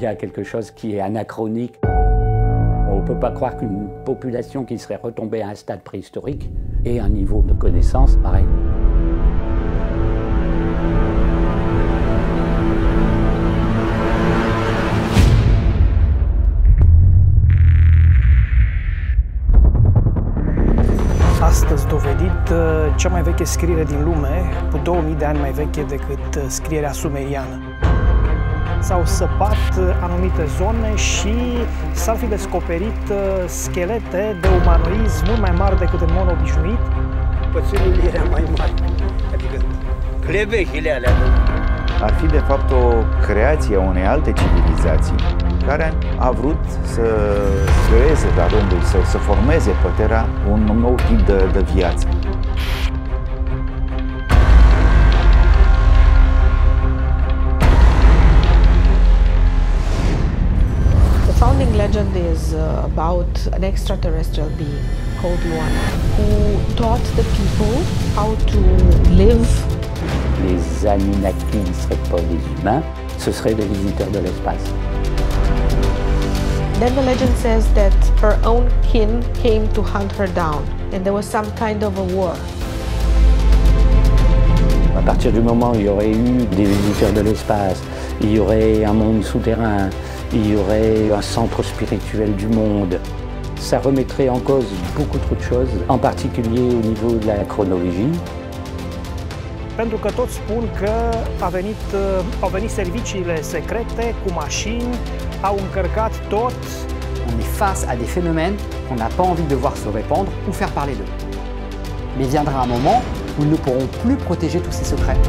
Il y a quelque chose qui est anachronique. On ne peut pas croire qu'une population qui serait retombée à un stade préhistorique ait un niveau de connaissance pareil. Astăzi dovedit cea mai veche scriere din lume, cu 2000 de ani mai veche decât scrierea sumeriană. S-au săpat anumite zone și s-ar fi descoperit schelete de umanoizi mult mai mari decât în mod obișnuit. Pățânile erau mai mari, adică clevechile alea. Ar fi de fapt o creație a unei alte civilizații care a vrut să creeze de-a rândul său, să formeze pe Terra un nou tip de viață. The founding legend is about an extraterrestrial being called Luana, who taught the people how to live. Les Anunnaki ne seraient pas des humains, ce seraient des visiteurs de l'espace. Then the legend says that her own kin came to hunt her down, and there was some kind of a war. À partir du moment où il y aurait eu des visiteurs de l'espace, il y aurait un monde souterrain, il y aurait un centre spirituel du monde, ça remettrait en cause beaucoup trop de choses, en particulier au niveau de la chronologie. Pentru că toți spun că au venit serviciile secrete cu mașini, au încărcat tot. On est face à des phénomènes qu'on n'a pas envie de voir se répandre ou faire parler d'eux. Mais viendra un moment où ils ne pourront plus protéger tous ces secrets.